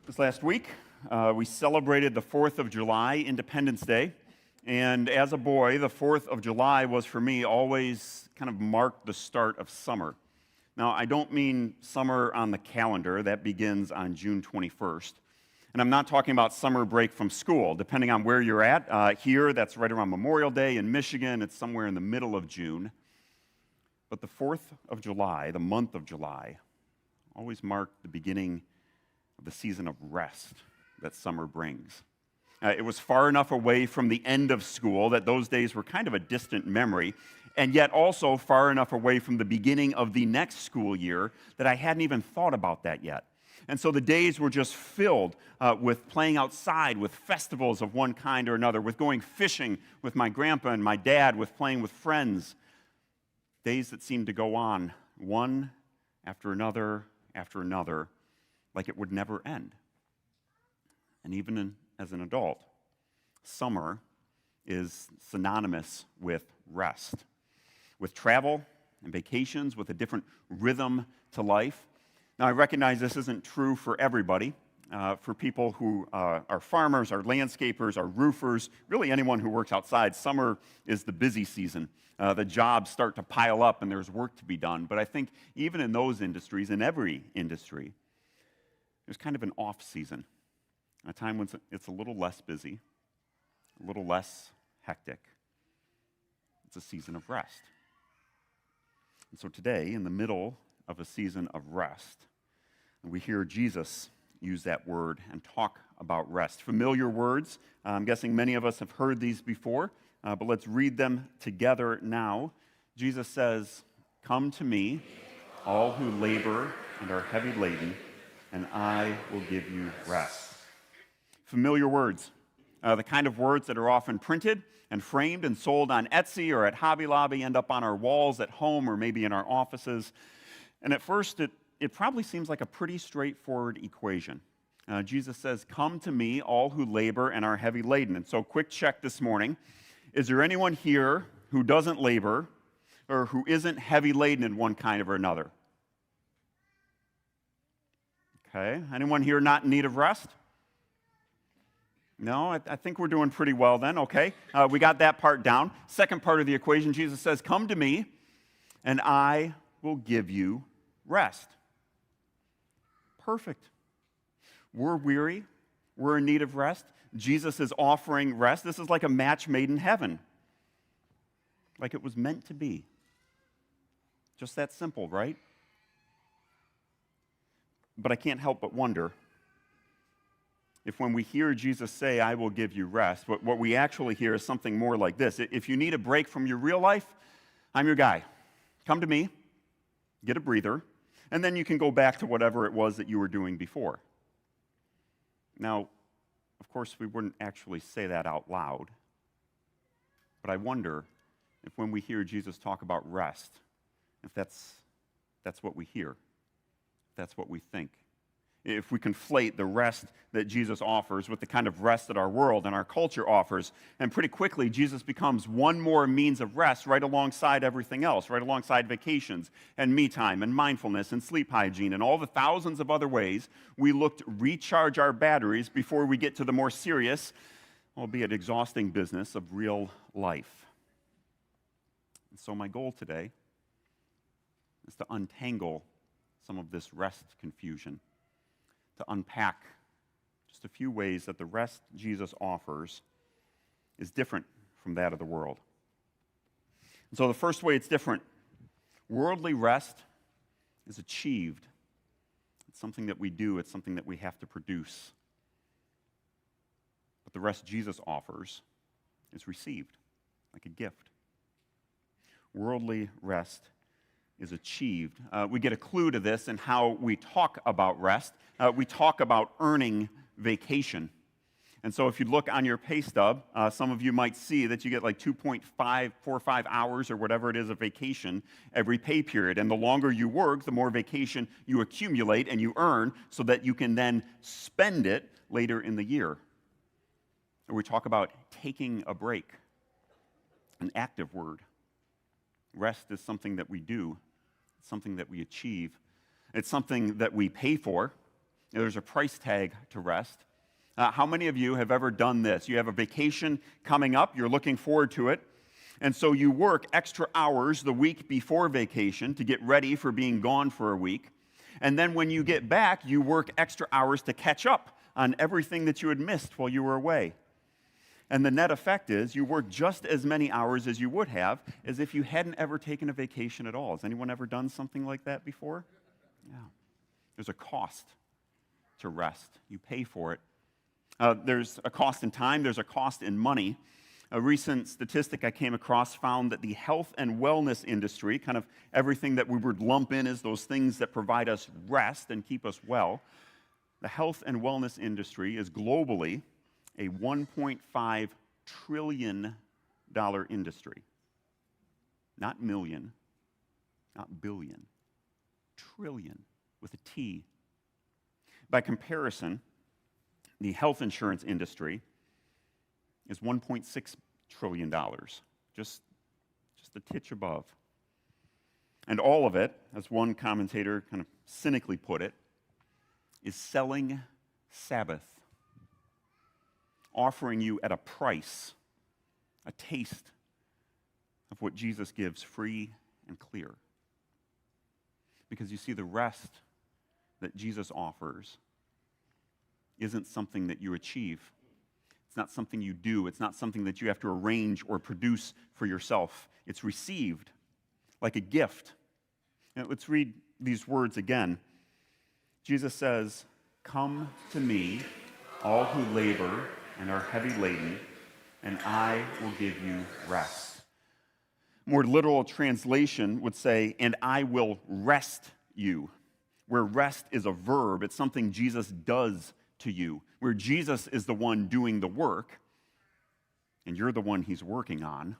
This last week, we celebrated the 4th of July, Independence Day. And as a boy, the 4th of July was for me always kind of marked the start of summer. Now, I don't mean summer on the calendar. That begins on June 21st. And I'm not talking about summer break from school. Depending on where you're at, here, that's right around Memorial Day. In Michigan, it's somewhere in the middle of June. But the 4th of July, the month of July, always marked the beginning of the season of rest that summer brings. It was far enough away from the end of school that those days were kind of a distant memory, and yet also far enough away from the beginning of the next school year that I hadn't even thought about that yet. And so the days were just filled with playing outside, with festivals of one kind or another, with going fishing with my grandpa and my dad, with playing with friends. Days that seemed to go on, one after another, like it would never end. And even as an adult, summer is synonymous with rest, with travel and vacations, with a different rhythm to life. Now, I recognize this isn't true for everybody. For people who are farmers, are landscapers, are roofers, really anyone who works outside, summer is the busy season. The jobs start to pile up and there's work to be done. But I think even in those industries, in every industry, there's kind of an off season, a time when it's a little less busy, a little less hectic. It's a season of rest. And so today, in the middle of a season of rest, we hear Jesus use that word and talk about rest. Familiar words. I'm guessing many of us have heard these before, but let's read them together now. Jesus says, "Come to me, all who labor and are heavy laden, and I will give you rest." Familiar words, the kind of words that are often printed and framed and sold on Etsy or at Hobby Lobby, end up on our walls at home or maybe in our offices. And at first, it probably seems like a pretty straightforward equation. Jesus says, "Come to me, all who labor and are heavy laden." And so quick check this morning. Is there anyone here who doesn't labor or who isn't heavy laden in one kind or another? Okay. Anyone here not in need of rest? No, I think we're doing pretty well then. Okay. We got that part down. Second part of the equation, Jesus says, "Come to me, and I will give you rest." Perfect. We're weary. We're in need of rest. Jesus is offering rest. This is like a match made in heaven, like it was meant to be. Just that simple, right? But I can't help but wonder if when we hear Jesus say, "I will give you rest," what we actually hear is something more like this. If you need a break from your real life, I'm your guy. Come to me, get a breather, and then you can go back to whatever it was that you were doing before. Now, of course, we wouldn't actually say that out loud, but I wonder if when we hear Jesus talk about rest, if that's what we hear. That's what we think. If we conflate the rest that Jesus offers with the kind of rest that our world and our culture offers, and pretty quickly Jesus becomes one more means of rest right alongside everything else, right alongside vacations and me time and mindfulness and sleep hygiene and all the thousands of other ways we look to recharge our batteries before we get to the more serious, albeit exhausting business of real life. And so my goal today is to untangle some of this rest confusion, to unpack just a few ways that the rest Jesus offers is different from that of the world. And so the first way it's different, worldly rest is achieved. It's something that we do, it's something that we have to produce. But the rest Jesus offers is received, like a gift. Worldly rest is achieved. We get a clue to this in how we talk about rest. We talk about earning vacation. And so if you look on your pay stub, some of you might see that you get like 2.545 hours or whatever it is of vacation every pay period. And the longer you work, the more vacation you accumulate and you earn so that you can then spend it later in the year. Or we talk about taking a break, an active word. Rest is something that we do. It's something that we achieve. It's something that we pay for. There's a price tag to rest. How many of you have ever done this? You have a vacation coming up, you're looking forward to it, and so you work extra hours the week before vacation to get ready for being gone for a week. And then when you get back, you work extra hours to catch up on everything that you had missed while you were away. And the net effect is you work just as many hours as you would have as if you hadn't ever taken a vacation at all. Has anyone ever done something like that before? Yeah. There's a cost to rest. You pay for it. There's a cost in time. There's a cost in money. A recent statistic I came across found that the health and wellness industry, kind of everything that we would lump in as those things that provide us rest and keep us well, the health and wellness industry is globally a $1.5 trillion industry. Not million, not billion, trillion with a T. By comparison, the health insurance industry is $1.6 trillion, just a titch above. And all of it, as one commentator kind of cynically put it, is selling Sabbath, offering you at a price, a taste of what Jesus gives free and clear. Because you see, the rest that Jesus offers isn't something that you achieve. It's not something you do. It's not something that you have to arrange or produce for yourself. It's received like a gift. Now, let's read these words again. Jesus says, "Come to me, all who labor and are heavy laden, and I will give you rest." More literal translation would say, "And I will rest you," where rest is a verb. It's something Jesus does to you, where Jesus is the one doing the work, and you're the one he's working on,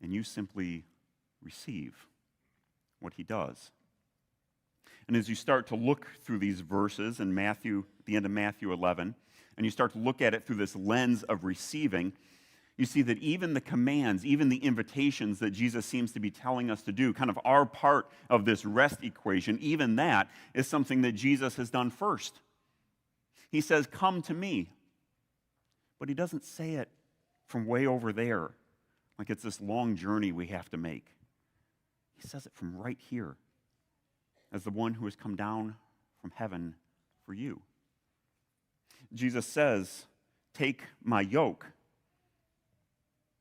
and you simply receive what he does. And as you start to look through these verses in Matthew, at the end of Matthew 11, and you start to look at it through this lens of receiving, you see that even the commands, even the invitations that Jesus seems to be telling us to do, kind of our part of this rest equation, even that is something that Jesus has done first. He says, "Come to me." But he doesn't say it from way over there, like it's this long journey we have to make. He says it from right here, as the one who has come down from heaven for you. Jesus says, "Take my yoke."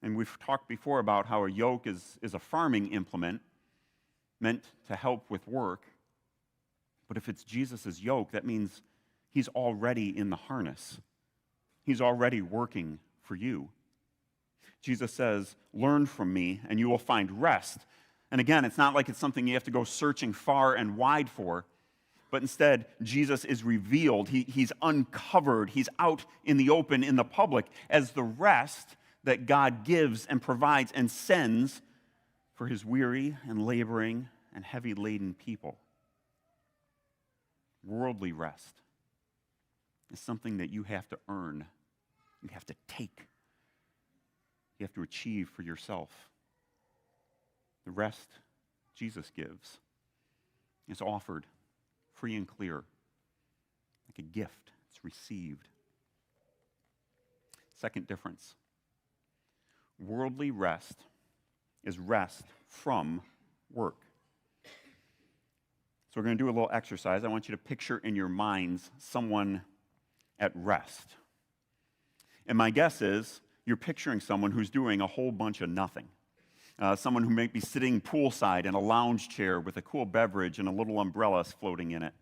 And we've talked before about how a yoke is a farming implement meant to help with work. But if it's Jesus' yoke, that means he's already in the harness. He's already working for you. Jesus says, "Learn from me, and you will find rest." And again, it's not like it's something you have to go searching far and wide for, but instead, Jesus is revealed. He's uncovered. He's out in the open, in the public, as the rest that God gives and provides and sends for his weary and laboring and heavy-laden people. Worldly rest is something that you have to earn. You have to take. You have to achieve for yourself. The rest Jesus gives is offered free and clear, like a gift. It's received. Second difference. Worldly rest is rest from work. So we're going to do a little exercise. I want you to picture in your minds someone at rest. And my guess is you're picturing someone who's doing a whole bunch of nothing. Someone who may be sitting poolside in a lounge chair with a cool beverage and a little umbrella floating in it.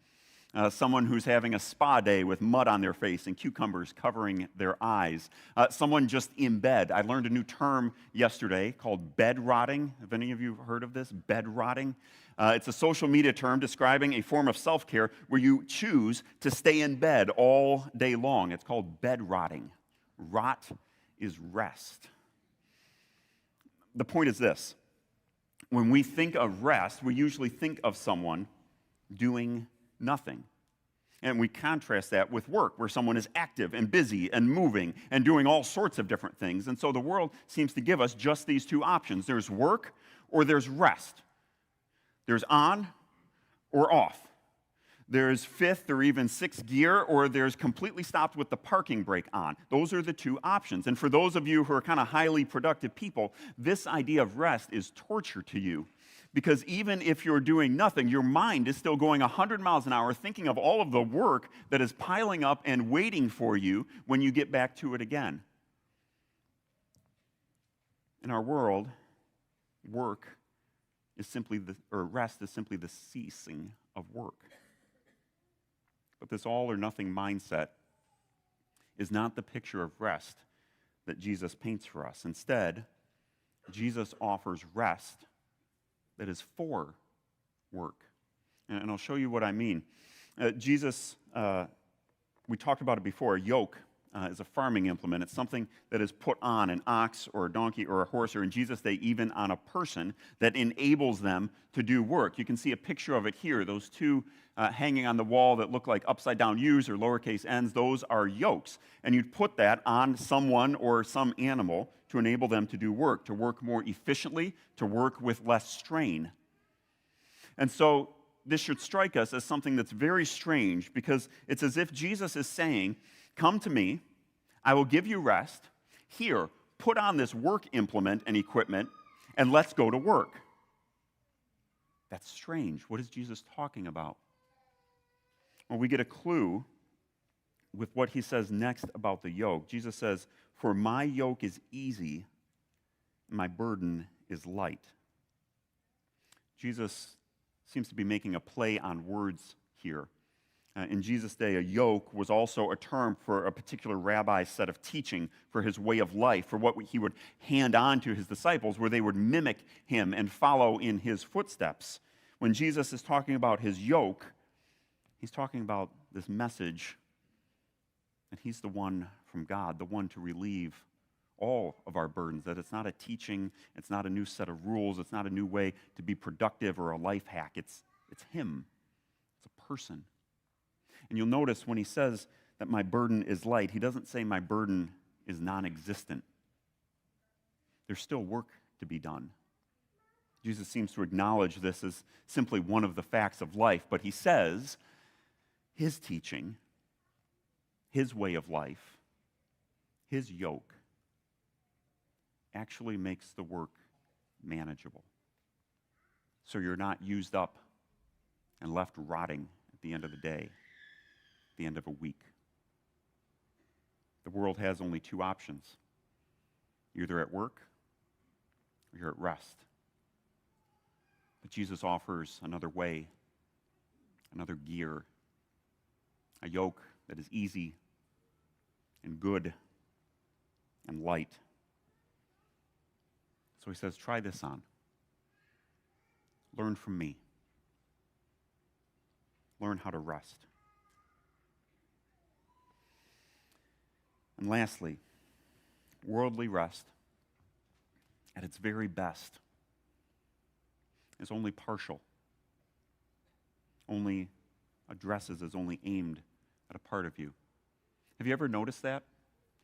Someone who's having a spa day with mud on their face and cucumbers covering their eyes. Someone just in bed. I learned a new term yesterday called bed rotting. Have any of you heard of this? Bed rotting. It's a social media term describing a form of self-care where you choose to stay in bed all day long. It's called bed rotting. Rot is rest. The point is this. When we think of rest, we usually think of someone doing nothing. And we contrast that with work, where someone is active and busy and moving and doing all sorts of different things. And so the world seems to give us just these two options. There's work or there's rest. There's on or off. There's fifth or even sixth gear, or there's completely stopped with the parking brake on. Those are the two options. And for those of you who are kind of highly productive people, this idea of rest is torture to you. Because even if you're doing nothing, your mind is still going 100 miles an hour thinking of all of the work that is piling up and waiting for you when you get back to it again. In our world, rest is simply the ceasing of work. But this all or nothing mindset is not the picture of rest that Jesus paints for us. Instead, Jesus offers rest that is for work. And I'll show you what I mean. Jesus, we talked about it before, a yoke is a farming implement. It's something that is put on an ox or a donkey or a horse, or in Jesus' day, even on a person, that enables them to do work. You can see a picture of it here. Those two hanging on the wall that look like upside-down U's or lowercase n's, those are yokes. And you'd put that on someone or some animal to enable them to do work, to work more efficiently, to work with less strain. And so this should strike us as something that's very strange, because it's as if Jesus is saying, come to me, I will give you rest. Here, put on this work implement and equipment, and let's go to work. That's strange. What is Jesus talking about? Well, we get a clue with what he says next about the yoke. Jesus says, for my yoke is easy, and my burden is light. Jesus seems to be making a play on words here. In Jesus' day, a yoke was also a term for a particular rabbi's set of teaching, for his way of life, for what he would hand on to his disciples, where they would mimic him and follow in his footsteps. When Jesus is talking about his yoke, he's talking about this message that he's the one from God, the one to relieve all of our burdens, that it's not a teaching, it's not a new set of rules, it's not a new way to be productive or a life hack. It's him. It's a person. And you'll notice when he says that my burden is light, he doesn't say my burden is non-existent. There's still work to be done. Jesus seems to acknowledge this as simply one of the facts of life, but he says his teaching, his way of life, his yoke actually makes the work manageable. So you're not used up and left rotting at the end of the day, at the end of a week. The world has only two options. You're either at work or you're at rest. But Jesus offers another way, another gear, a yoke that is easy and good and light. So he says, try this on. Learn from me. Learn how to rest. And lastly, worldly rest, at its very best, is only partial, only addresses, is only aimed at a part of you. Have you ever noticed that?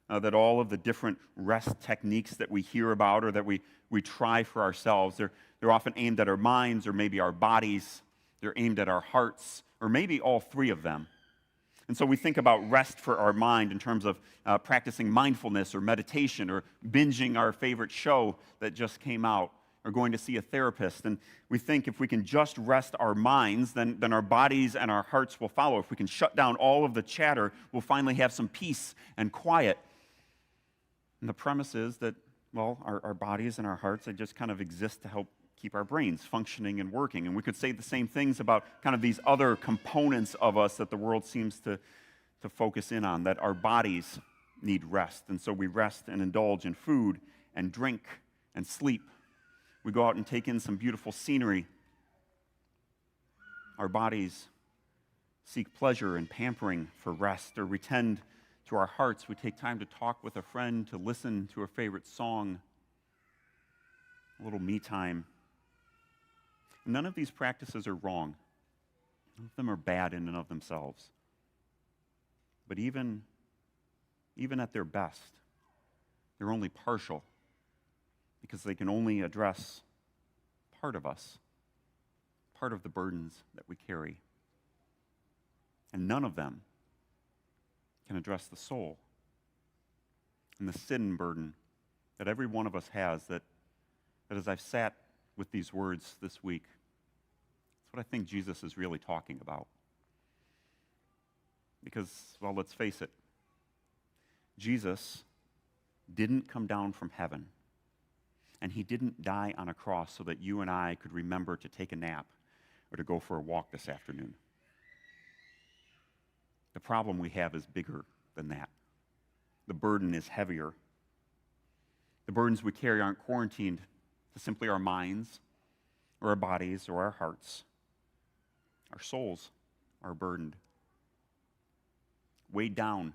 That all of the different rest techniques that we hear about or that we try for ourselves, they're often aimed at our minds or maybe our bodies. They're aimed at our hearts, or maybe all three of them. And so we think about rest for our mind in terms of practicing mindfulness or meditation or binging our favorite show that just came out or going to see a therapist. And we think if we can just rest our minds, then our bodies and our hearts will follow. If we can shut down all of the chatter, we'll finally have some peace and quiet. And the premise is that, well, our bodies and our hearts, they just kind of exist to help keep our brains functioning and working. And we could say the same things about kind of these other components of us that the world seems to focus in on, that our bodies need rest. And so we rest and indulge in food and drink and sleep. We go out and take in some beautiful scenery. Our bodies seek pleasure and pampering for rest, or we tend to our hearts. We take time to talk with a friend, to listen to a favorite song, a little me time. None of these practices are wrong. None of them are bad in and of themselves. But even at their best, they're only partial, because they can only address part of us, part of the burdens that we carry. And none of them can address the soul and the sin burden that every one of us has, that as I've sat with these words this week, that's what I think Jesus is really talking about. Because, well, let's face it, Jesus didn't come down from heaven, and he didn't die on a cross so that you and I could remember to take a nap or to go for a walk this afternoon. The problem we have is bigger than that. The burden is heavier. The burdens we carry aren't quarantined to simply our minds or our bodies or our hearts. Our souls are burdened, weighed down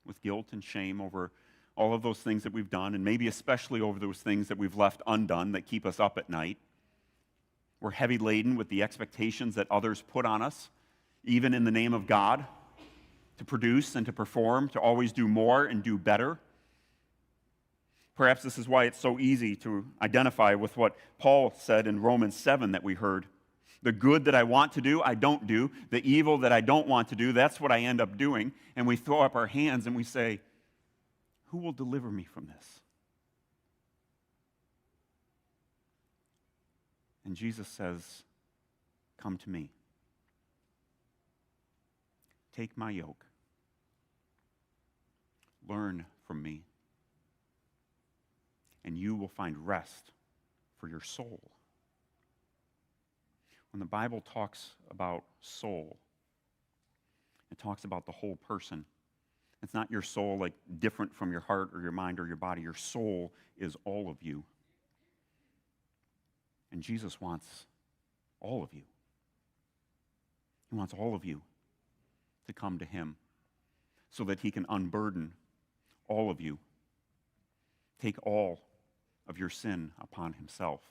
with guilt and shame over all of those things that we've done, and maybe especially over those things that we've left undone that keep us up at night. We're heavy laden with the expectations that others put on us, even in the name of God, to produce and to perform, to always do more and do better. Perhaps this is why it's so easy to identify with what Paul said in Romans 7 that we heard. The good that I want to do, I don't do. The evil that I don't want to do, that's what I end up doing. And we throw up our hands and we say, who will deliver me from this? And Jesus says, come to me. Take my yoke. Learn from me. And you will find rest for your soul. When the Bible talks about soul, it talks about the whole person. It's not your soul like different from your heart or your mind or your body. Your soul is all of you. And Jesus wants all of you. He wants all of you to come to him so that he can unburden all of you. Take all of your sin upon himself.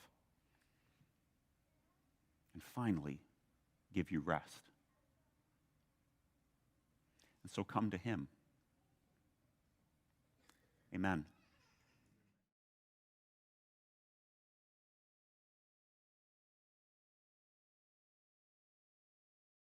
And finally, give you rest. And so come to him. Amen.